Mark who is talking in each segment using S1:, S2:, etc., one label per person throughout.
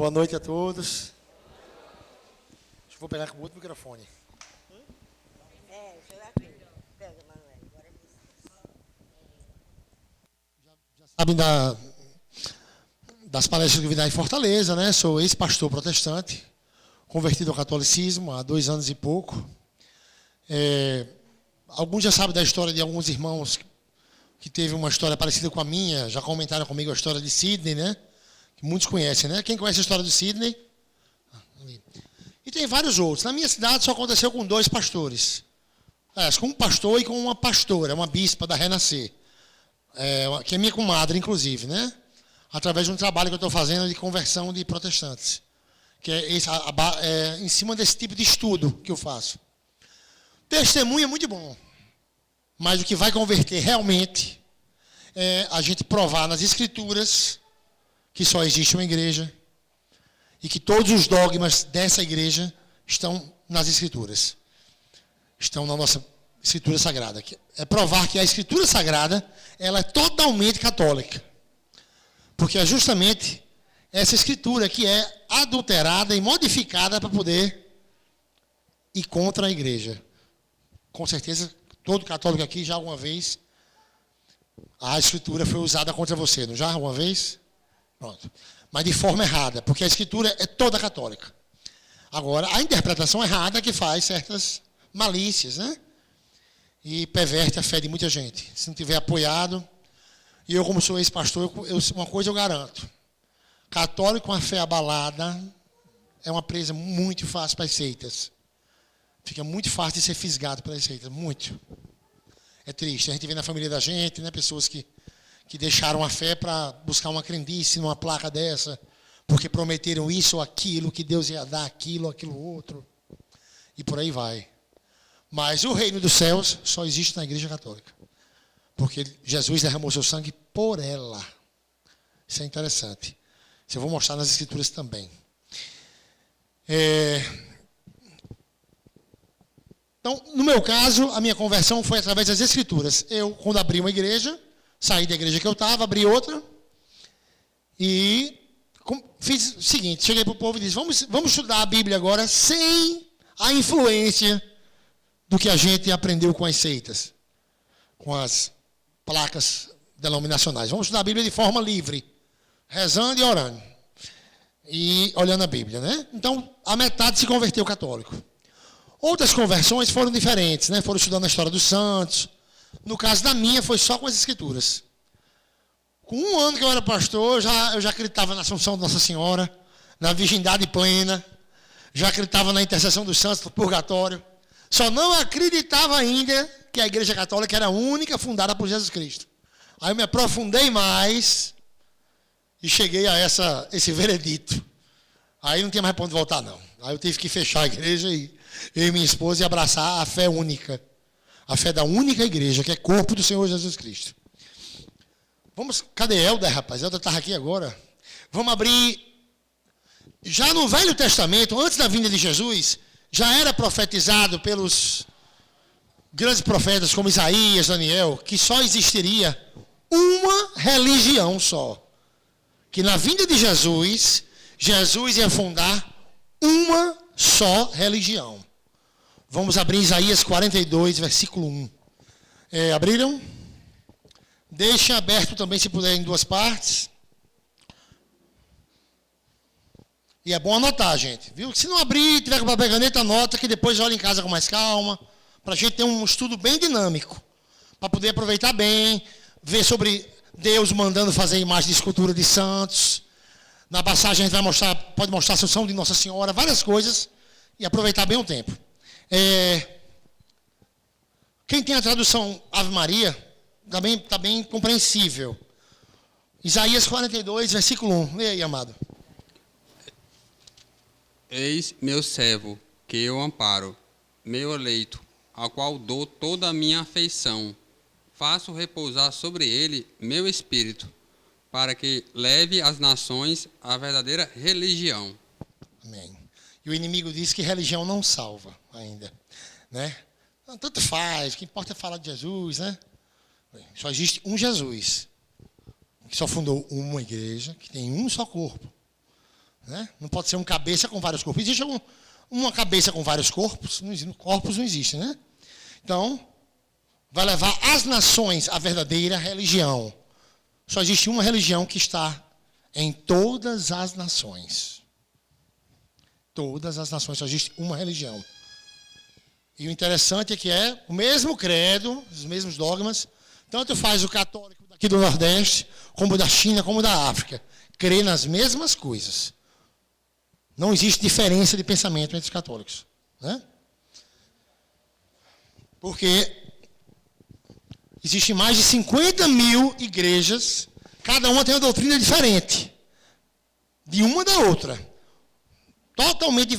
S1: Boa noite a todos. Vou pegar com o outro microfone.
S2: Pega, Manuel.
S1: Já sabem das palestras que eu vi lá em Fortaleza, né? Sou ex-pastor protestante, convertido ao catolicismo há 2 anos e pouco. Alguns já sabem da história de alguns irmãos que teve uma história parecida com a minha, já comentaram comigo a história de Sidney, né? Que muitos conhecem, né? Quem conhece a história de Sidney? E tem vários outros. Na minha cidade só aconteceu com 2 pastores. Com um pastor e com uma pastora, uma bispa da Renascer. Que é minha comadre, inclusive, né? Através de um trabalho que eu estou fazendo de conversão de protestantes. Que é em cima desse tipo de estudo que eu faço. Testemunho é muito bom. Mas o que vai converter realmente é a gente provar nas Escrituras que só existe uma igreja e que todos os dogmas dessa igreja estão nas Escrituras. Estão na nossa Escritura Sagrada. É provar que a Escritura Sagrada ela é totalmente católica. Porque é justamente essa Escritura que é adulterada e modificada para poder ir contra a igreja. Com certeza, todo católico aqui já alguma vez a Escritura foi usada contra você, não já? Alguma vez? Pronto. Mas de forma errada, porque a Escritura é toda católica. Agora, a interpretação errada que faz certas malícias, né? E perverte a fé de muita gente. Se não tiver apoiado, e eu como sou ex-pastor, uma coisa eu garanto. Católico com a fé abalada é uma presa muito fácil para as seitas. Fica muito fácil de ser fisgado pelas seitas, muito. É triste, a gente vê na família da gente, né, pessoas que deixaram a fé para buscar uma crendice numa placa dessa, porque prometeram isso ou aquilo, que Deus ia dar aquilo ou aquilo outro, e por aí vai. Mas o reino dos céus só existe na igreja católica, porque Jesus derramou seu sangue por ela. Isso é interessante. Isso eu vou mostrar nas Escrituras também. Então, no meu caso, a minha conversão foi através das Escrituras. Eu, quando abri uma igreja, saí da igreja que eu estava, abri outra, e fiz o seguinte, cheguei para o povo e disse, vamos estudar a Bíblia agora sem a influência do que a gente aprendeu com as seitas, com as placas denominacionais. Vamos estudar a Bíblia de forma livre, rezando e orando, e olhando a Bíblia, né? Então, a metade se converteu católico. Outras conversões foram diferentes, né? Foram estudando a história dos santos. No caso da minha, foi só com as Escrituras. Com 1 ano que eu era pastor, eu já acreditava na Assunção de Nossa Senhora, na virgindade plena, já acreditava na intercessão dos santos do purgatório. Só não acreditava ainda que a Igreja Católica era a única fundada por Jesus Cristo. Aí eu me aprofundei mais e cheguei a esse veredito. Aí não tinha mais para onde voltar, não. Aí eu tive que fechar a igreja e eu e minha esposa e abraçar a fé única. A fé da única igreja, que é corpo do Senhor Jesus Cristo. Cadê Helder, rapaz? Helder estava aqui agora. Vamos abrir. Já no Velho Testamento, antes da vinda de Jesus, já era profetizado pelos grandes profetas como Isaías, Daniel, que só existiria uma religião só. Que na vinda de Jesus, Jesus ia fundar uma só religião. Vamos abrir Isaías 42, versículo 1. Abriram? Deixa aberto também, se puder, em 2 partes. E é bom anotar, gente. Viu? Se não abrir, tiver com papel e caneta, anota, que depois olha em casa com mais calma. Para a gente ter um estudo bem dinâmico. Para poder aproveitar bem, ver sobre Deus mandando fazer imagem de escultura de santos. Na passagem a gente pode mostrar a Assunção de Nossa Senhora, várias coisas. E aproveitar bem o tempo. Quem tem a tradução Ave Maria, está bem compreensível. Isaías 42, versículo 1. Leia aí, amado.
S3: Eis meu servo, que eu amparo, meu eleito, ao qual dou toda a minha afeição. Faço repousar sobre ele meu espírito, para que leve às nações a verdadeira religião.
S1: Amém. E o inimigo diz que religião não salva ainda, né? Tanto faz, o que importa é falar de Jesus, né? Só existe um Jesus, que só fundou uma igreja, que tem um só corpo, Né? Não pode ser um cabeça com vários corpos. Existe uma cabeça com vários corpos? Corpos não existem, né? Então, vai levar as nações à verdadeira religião. Só existe uma religião que está em todas as nações. Todas as nações, só existe uma religião. E o interessante é que é o mesmo credo, os mesmos dogmas, tanto faz o católico daqui do Nordeste, como da China, como da África. Crê nas mesmas coisas. Não existe diferença de pensamento entre os católicos. Né? Porque existem mais de 50 mil igrejas, cada uma tem uma doutrina diferente, de uma da outra. Totalmente.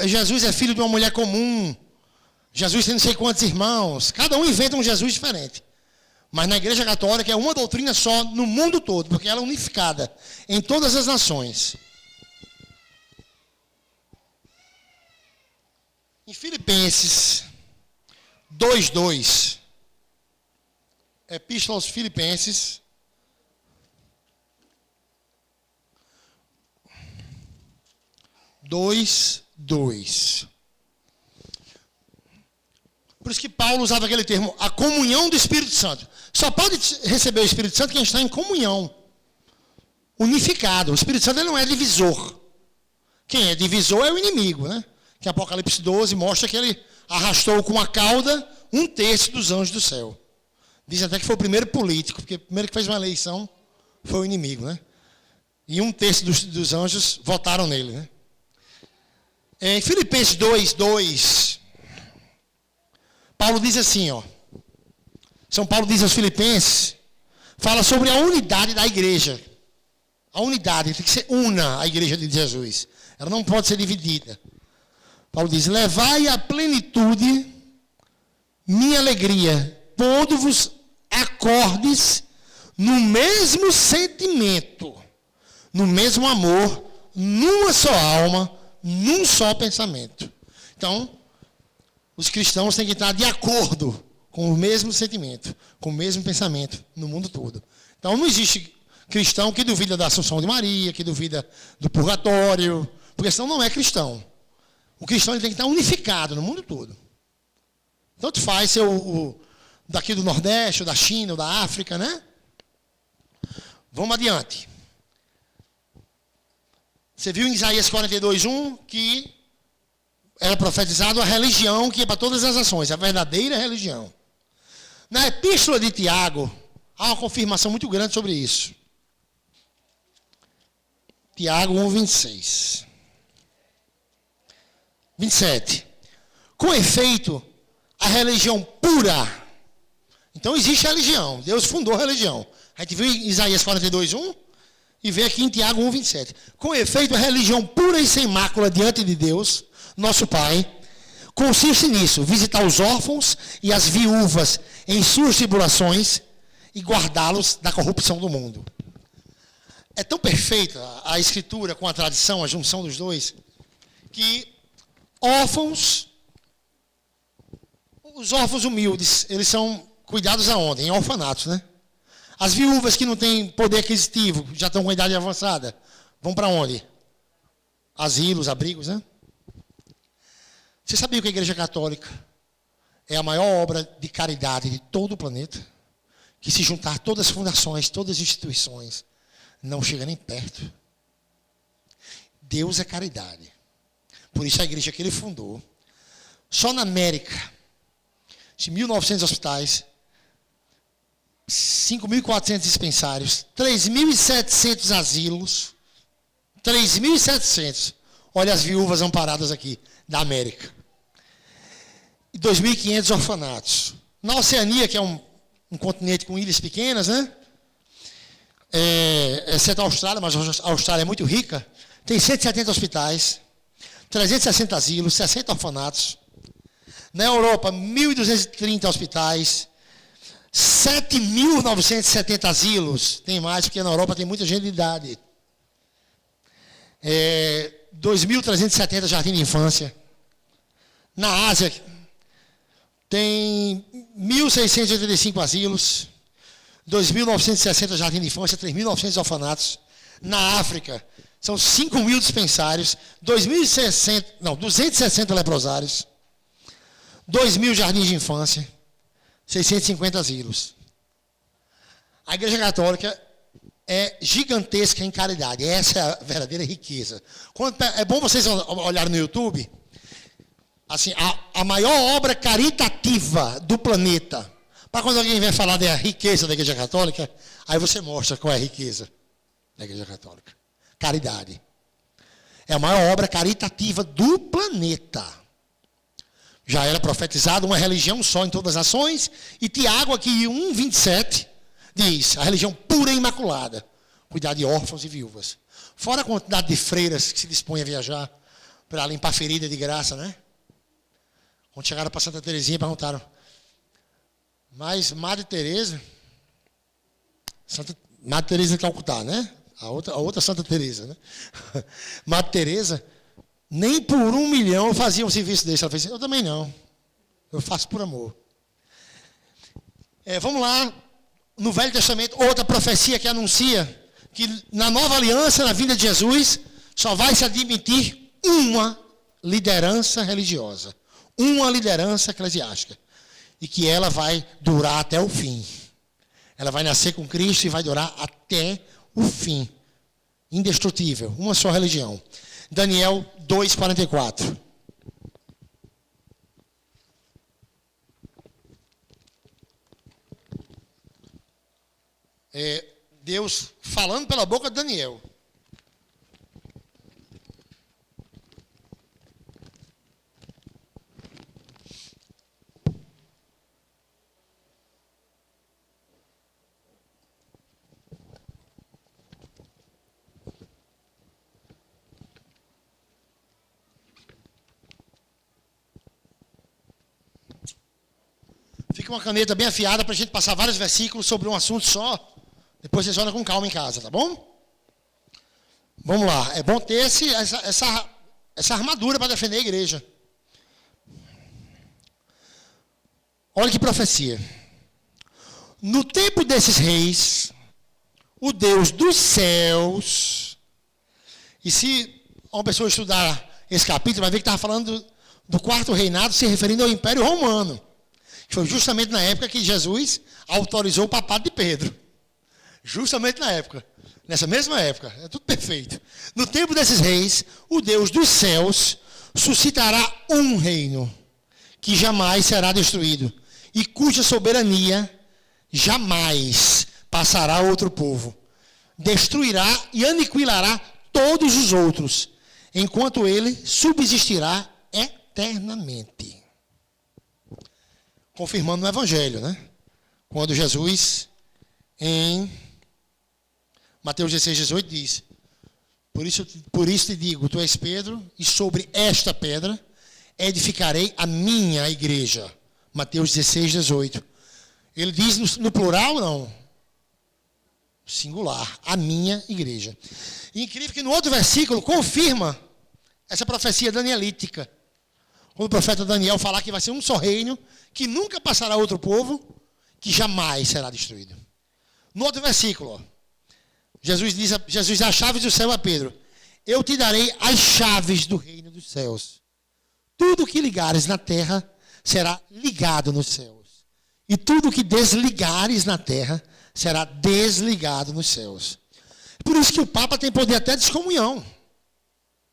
S1: Jesus é filho de uma mulher comum, Jesus tem não sei quantos irmãos, cada um inventa um Jesus diferente. Mas na Igreja Católica é uma doutrina só no mundo todo, porque ela é unificada em todas as nações. Em Filipenses 2:2, Epístola aos Filipenses, (2:2). Por isso que Paulo usava aquele termo, a comunhão do Espírito Santo. Só pode receber o Espírito Santo quem está em comunhão, unificado. O Espírito Santo ele não é divisor. Quem é divisor é o inimigo, né? Que Apocalipse 12 mostra que ele arrastou com a cauda 1/3 dos anjos do céu. Diz até que foi o primeiro político, porque o primeiro que fez uma eleição foi o inimigo, né? E 1/3 dos anjos votaram nele, né? Em Filipenses 2:2, Paulo diz assim, ó. São Paulo diz aos Filipenses, fala sobre a unidade da igreja. A unidade, tem que ser una a igreja de Jesus. Ela não pode ser dividida. Paulo diz, levai à plenitude minha alegria, pondo-vos acordes no mesmo sentimento, no mesmo amor, numa só alma, num só pensamento. Então, os cristãos têm que estar de acordo com o mesmo sentimento, com o mesmo pensamento no mundo todo. Então, não existe cristão que duvida da Assunção de Maria, que duvida do purgatório, porque senão não é cristão. O cristão ele tem que estar unificado no mundo todo. Tanto faz ser o daqui do Nordeste, ou da China, ou da África, né? Vamos adiante. Você viu em Isaías 42:1 que era profetizado a religião que é para todas as nações, a verdadeira religião. Na Epístola de Tiago, há uma confirmação muito grande sobre isso. Tiago 1:26. 27. Com efeito, a religião pura. Então existe a religião. Deus fundou a religião. A gente viu em Isaías 42:1 e vê aqui em Tiago 1:27. Com efeito, a religião pura e sem mácula diante de Deus, nosso Pai, consiste nisso, visitar os órfãos e as viúvas em suas tribulações e guardá-los da corrupção do mundo. É tão perfeita a escritura com a tradição, a junção dos dois, que órfãos, os órfãos humildes, eles são cuidados aonde? Em orfanatos, né? As viúvas que não têm poder aquisitivo, já estão com idade avançada, vão para onde? Asilos, abrigos, né? Você sabia que a Igreja Católica é a maior obra de caridade de todo o planeta? Que se juntar todas as fundações, todas as instituições, não chega nem perto. Deus é caridade. Por isso a igreja que ele fundou, só na América, de 1.900 hospitais, 5.400 dispensários, 3.700 asilos, 3.700. Olha as viúvas amparadas aqui, da América. E 2.500 orfanatos. Na Oceania, que é um continente com ilhas pequenas, né? Exceto a Austrália, mas a Austrália é muito rica, tem 170 hospitais, 360 asilos, 60 orfanatos. Na Europa, 1.230 hospitais, 7.970 asilos. Tem mais, porque na Europa tem muita gente de idade. 2.370 jardins de infância. Na Ásia, tem 1.685 asilos, 2.960 jardins de infância, 3.900 orfanatos. Na África, são 5.000 dispensários, 260 leprosários, 2.000 jardins de infância, 650 asilos. A Igreja Católica é gigantesca em caridade. Essa é a verdadeira riqueza. É bom vocês olharem no YouTube. Assim, a maior obra caritativa do planeta. Para quando alguém vier falar da riqueza da Igreja Católica, aí você mostra qual é a riqueza da Igreja Católica. Caridade. É a maior obra caritativa do planeta. Já era profetizado uma religião só em todas as nações. E Tiago, aqui 1,27, diz, a religião pura e imaculada. Cuidar de órfãos e viúvas. Fora a quantidade de freiras que se dispõem a viajar para limpar ferida de graça, né? Quando chegaram para Santa Teresinha, perguntaram, mas Madre Teresa, Madre Teresa de Calcutá, né? A outra Santa Teresa, né? Madre Teresa, nem por 1 milhão fazia um serviço desse. Ela fez assim, eu também não. Eu faço por amor. Vamos lá. No Velho Testamento, outra profecia que anuncia que na nova aliança, na vinda de Jesus, só vai se admitir uma liderança religiosa. Uma liderança eclesiástica. E que ela vai durar até o fim. Ela vai nascer com Cristo e vai durar até o fim. Indestrutível. Uma só religião. Daniel 2,44. Deus falando pela boca de Daniel. Fica uma caneta bem afiada para a gente passar vários versículos sobre um assunto só. Depois vocês olham com calma em casa, tá bom? Vamos lá. É bom ter essa armadura para defender a igreja. Olha que profecia. No tempo desses reis, o Deus dos céus... E se uma pessoa estudar esse capítulo, vai ver que estava falando do quarto reinado, se referindo ao Império Romano. Que foi justamente na época que Jesus autorizou o papado de Pedro. Justamente na época. Nessa mesma época. É tudo perfeito. No tempo desses reis, o Deus dos céus suscitará um reino que jamais será destruído e cuja soberania jamais passará a outro povo. Destruirá e aniquilará todos os outros, enquanto ele subsistirá eternamente. Confirmando no Evangelho, né? Quando Jesus, em Mateus 16, 18, diz, por isso te digo, tu és Pedro, e sobre esta pedra edificarei a minha igreja. Mateus 16, 18. Ele diz no plural, não? Singular, a minha igreja. E incrível que no outro versículo confirma essa profecia danielítica. Quando o profeta Daniel falar que vai ser um só reino, que nunca passará outro povo, que jamais será destruído. No outro versículo, ó, Jesus dá as chaves do céu a Pedro. Eu te darei as chaves do reino dos céus. Tudo que ligares na terra será ligado nos céus. E tudo que desligares na terra será desligado nos céus. Por isso que o Papa tem poder até de excomunhão.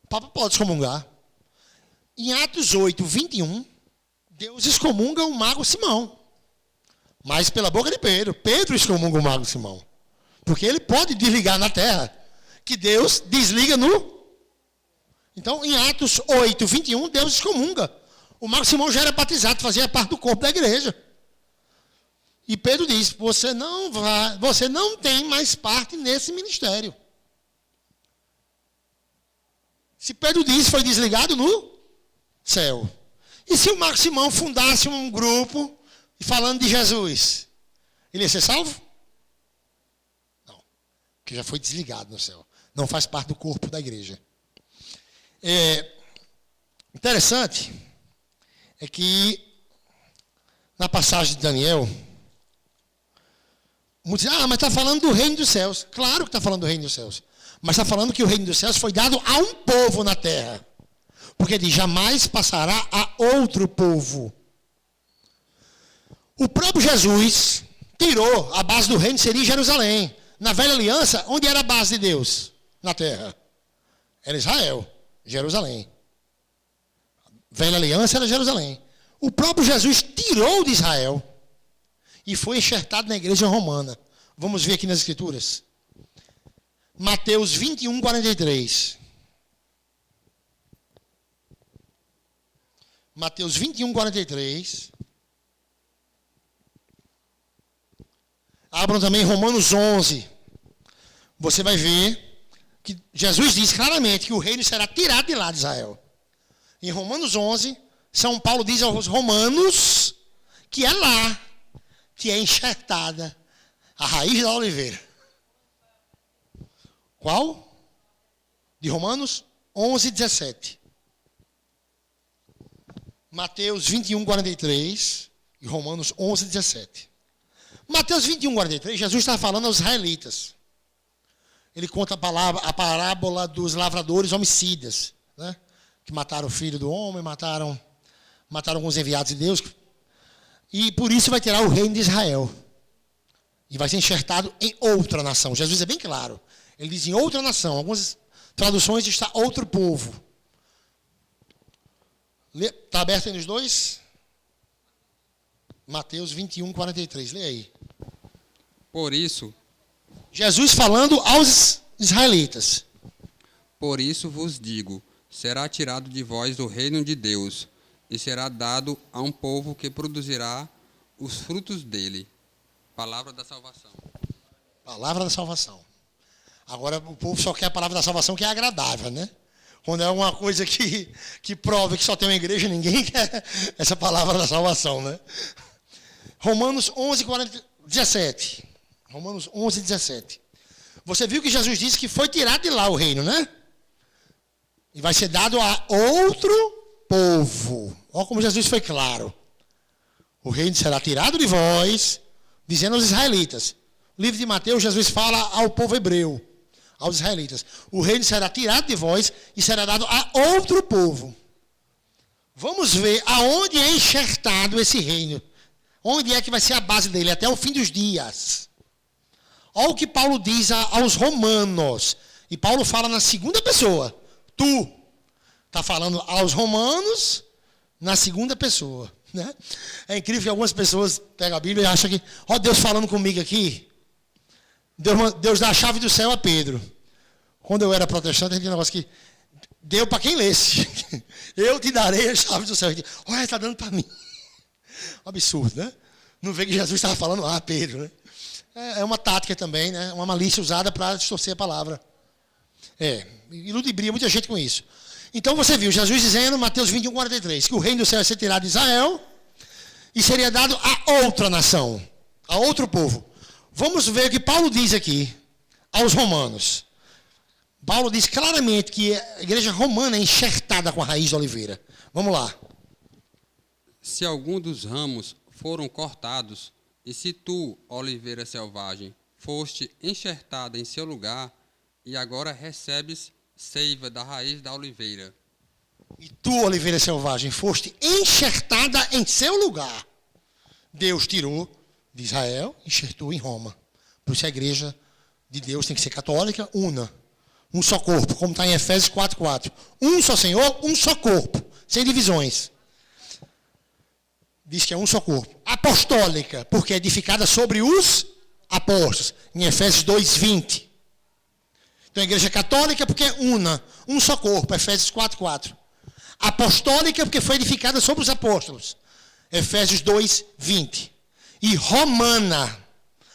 S1: O Papa pode excomungar. Em Atos 8, 21, Deus excomunga o mago Simão. Mas pela boca de Pedro. Pedro excomunga o mago Simão. Porque ele pode desligar na terra. Que Deus desliga no... Então, em Atos 8, 21, Deus excomunga. O mago Simão já era batizado, fazia parte do corpo da igreja. E Pedro diz, você não tem mais parte nesse ministério. Se Pedro diz, foi desligado no céu. E se o mago Simão fundasse um grupo falando de Jesus, ele ia ser salvo? Não, porque já foi desligado no céu. Não faz parte do corpo da igreja. Interessante é que na passagem de Daniel, muitos dizem, mas está falando do reino dos céus. Claro que está falando do reino dos céus. Mas está falando que o reino dos céus foi dado a um povo na terra. Porque diz, jamais passará a outro povo. O próprio Jesus tirou a base do reino, seria em Jerusalém. Na velha aliança, onde era a base de Deus na terra? Era Israel, Jerusalém. Velha aliança era Jerusalém. O próprio Jesus tirou de Israel e foi enxertado na igreja romana. Vamos ver aqui nas escrituras. Mateus 21, 43. Mateus 21, 43. Abram também Romanos 11. Você vai ver que Jesus diz claramente que o reino será tirado de lá de Israel. Em Romanos 11, São Paulo diz aos romanos que é lá que é enxertada a raiz da oliveira. Qual? De Romanos 11, 17. Mateus 21, 43 e Romanos 11, 17. Mateus 21, 43, Jesus está falando aos israelitas. Ele conta a parábola dos lavradores homicidas, né? Que mataram o filho do homem, mataram alguns enviados de Deus. E por isso vai tirar o reino de Israel. E vai ser enxertado em outra nação. Jesus é bem claro. Ele diz em outra nação. Algumas traduções está outro povo. Está aberto aí nos dois? Mateus 21, 43. Lê aí.
S3: Por isso,
S1: Jesus falando aos israelitas.
S3: por isso vos digo, será tirado de vós o reino de Deus, e será dado a um povo que produzirá os frutos dele. Palavra da salvação.
S1: Palavra da salvação. Agora o povo só quer a palavra da salvação que é agradável, né? Quando é uma coisa que prova que só tem uma igreja, ninguém quer essa palavra da salvação, né? Romanos 11, 17. Romanos 11, 17. Você viu que Jesus disse que foi tirado de lá o reino, né? E vai ser dado a outro povo. Olha como Jesus foi claro. O reino será tirado de vós, dizendo aos israelitas. No livro de Mateus, Jesus fala ao povo hebreu, aos israelitas. O reino será tirado de vós e será dado a outro povo. Vamos ver aonde é enxertado esse reino. Onde é que vai ser a base dele até o fim dos dias. Olha o que Paulo diz aos romanos. E Paulo fala na segunda pessoa. Tu. Está falando aos romanos na segunda pessoa. Né? É incrível que algumas pessoas pegam a Bíblia e acham que, ó, Deus falando comigo aqui. Deus dá a chave do céu a Pedro. Quando eu era protestante, tinha um negócio que deu para quem lesse. Eu te darei a chave do céu. Olha, está dando para mim. Absurdo, né? Não vê que Jesus estava falando, Pedro, né? É uma tática também, né? Uma malícia usada para distorcer a palavra. E ludibria muita gente com isso. Então você viu Jesus dizendo, Mateus 21, 43, que o reino do céu ia ser tirado de Israel e seria dado a outra nação, a outro povo. Vamos ver o que Paulo diz aqui aos romanos. Paulo diz claramente que a igreja romana é enxertada com a raiz da oliveira. Vamos lá.
S3: Se algum dos ramos foram cortados, e se tu, oliveira selvagem, foste enxertada em seu lugar, e agora recebes seiva da raiz da oliveira.
S1: E tu, oliveira selvagem, foste enxertada em seu lugar. Deus tirou de Israel e enxertou em Roma. Por isso a igreja de Deus tem que ser católica, una. Um só corpo, como está em Efésios 4:4. Um só Senhor, um só corpo, sem divisões. Diz que é um só corpo. Apostólica, porque é edificada sobre os apóstolos, em Efésios 2:20. Então a igreja católica porque é una, um só corpo, Efésios 4:4. Apostólica porque foi edificada sobre os apóstolos, Efésios 2:20. E romana,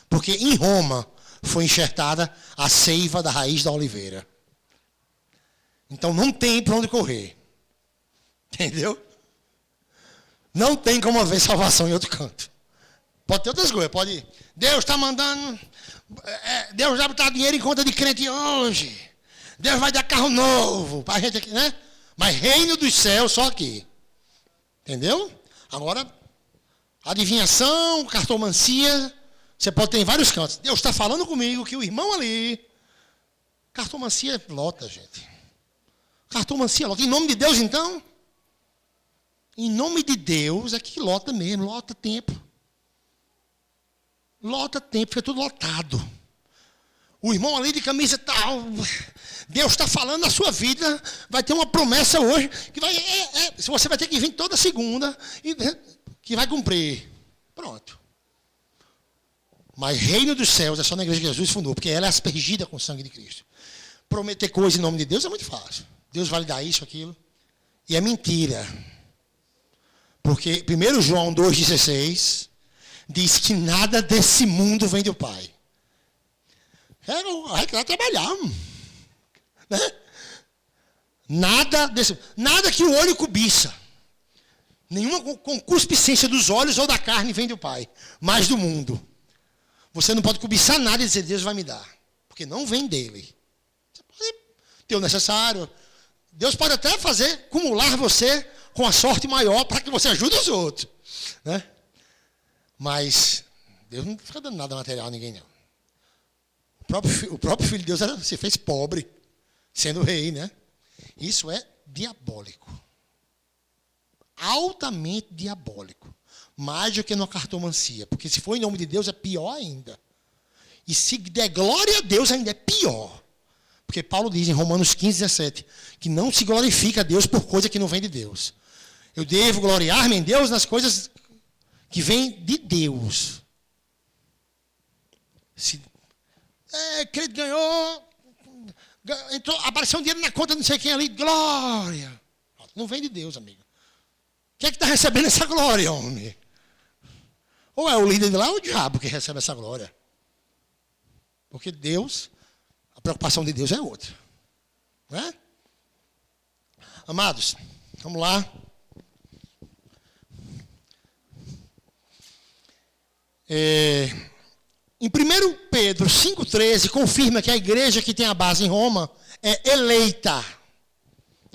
S1: porque em Roma foi enxertada a seiva da raiz da oliveira. Então não tem para onde correr. Entendeu? Não tem como haver salvação em outro canto. Pode ter outras coisas, pode ir. Deus está mandando, Deus vai botar dinheiro em conta de crente hoje. Deus vai dar carro novo para a gente aqui, né? Mas reino dos céus só aqui. Entendeu? Agora, adivinhação, cartomancia, você pode ter em vários cantos. Deus está falando comigo que o irmão ali Cartomancia lota, gente. Cartomancia lota. Em nome de Deus, então? Em nome de Deus, é que lota mesmo, lota tempo. Lota tempo, fica tudo lotado. O irmão ali de camisa tal, Deus está falando na sua vida, vai ter uma promessa hoje, que vai, você vai ter que vir toda segunda, e que vai cumprir. Pronto. Mas reino dos céus é só na igreja que Jesus fundou, porque ela é aspergida com o sangue de Cristo. Prometer coisa em nome de Deus é muito fácil. Deus vai lhe dar isso, aquilo. E é mentira. Porque 1 João 2,16 diz que nada desse mundo vem do Pai. Vai lá trabalhar. Né? Nada que o olho cobiça. Nenhuma concupiscência dos olhos ou da carne vem do Pai, mas do mundo. Você não pode cobiçar nada e dizer, Deus vai me dar. Porque não vem dele. Você pode ter o necessário. Deus pode até acumular você com a sorte maior para que você ajude os outros. Né? Mas Deus não fica dando nada material a ninguém, não. O próprio Filho de Deus se fez pobre, sendo rei, né? Isso é diabólico. Altamente diabólico. Mais do que na cartomancia. Porque se for em nome de Deus, é pior ainda. E se der glória a Deus, ainda é pior. Porque Paulo diz em Romanos 15:17, que não se glorifica a Deus por coisa que não vem de Deus. Eu devo gloriar-me em Deus nas coisas que vêm de Deus. Crente ganhou, apareceu um dinheiro na conta, não sei quem ali, glória. Não vem de Deus, amigo. Quem é que está recebendo essa glória, homem? Ou é o líder de lá ou o diabo que recebe essa glória? Porque Deus, a preocupação de Deus é outra. Não é? Amados, vamos lá. Em 1 Pedro 5,13, confirma que a igreja que tem a base em Roma é eleita.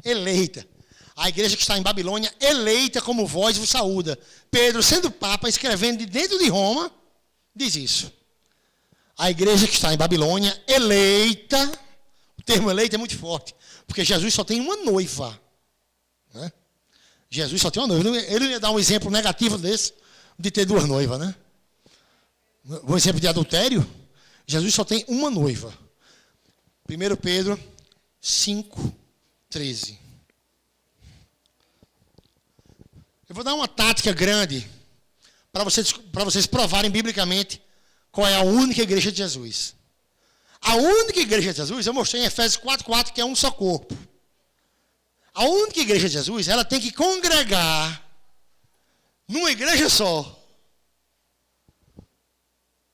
S1: Eleita. A igreja que está em Babilônia, eleita como vós vos saúda. Pedro, sendo papa, escrevendo de dentro de Roma, diz isso. A igreja que está em Babilônia, eleita. O termo eleita é muito forte. Porque Jesus só tem uma noiva. Né? Jesus só tem uma noiva. Ele ia dar um exemplo negativo desse, de ter duas noivas, né? Um exemplo de adultério, Jesus só tem uma noiva. 1 Pedro 5,13. Eu vou dar uma tática grande para vocês provarem biblicamente qual é a única igreja de Jesus. A única igreja de Jesus, eu mostrei em Efésios 4,4, que é um só corpo. A única igreja de Jesus, ela tem que congregar numa igreja só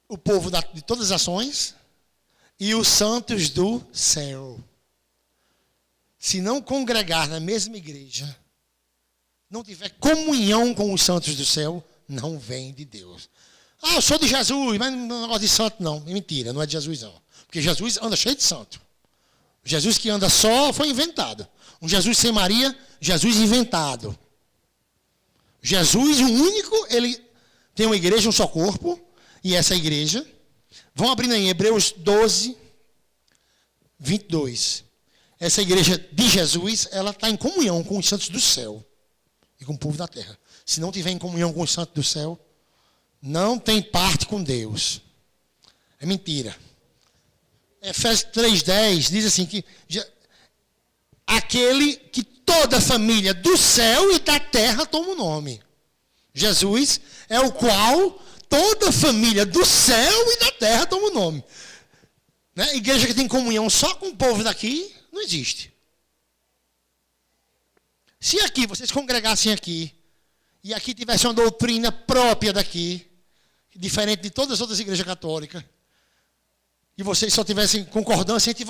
S1: o povo de todas as nações e os santos do céu. Se não congregar na mesma igreja, não tiver comunhão com os santos do céu, não vem de Deus. Eu sou de Jesus, mas não gosto de santo, não. É mentira, não é de Jesus, não. Porque Jesus anda cheio de santo. Jesus que anda só foi inventado. Um Jesus sem Maria, Jesus inventado. Jesus, o único, ele tem uma igreja, um só corpo. E essa igreja, vão abrindo aí, Hebreus 12, 22. Essa igreja de Jesus, ela está em comunhão com os santos do céu e com o povo da terra. Se não tiver em comunhão com os santos do céu, não tem parte com Deus. É mentira. Efésios 3,10 diz assim que aquele que toda a família do céu e da terra toma o nome. Jesus é o qual toda a família do céu e da terra toma o nome. Né? Igreja que tem comunhão só com o povo daqui, não existe. Se aqui, vocês congregassem aqui, e aqui tivesse uma doutrina própria daqui, diferente de todas as outras igrejas católicas, e vocês só tivessem concordância entre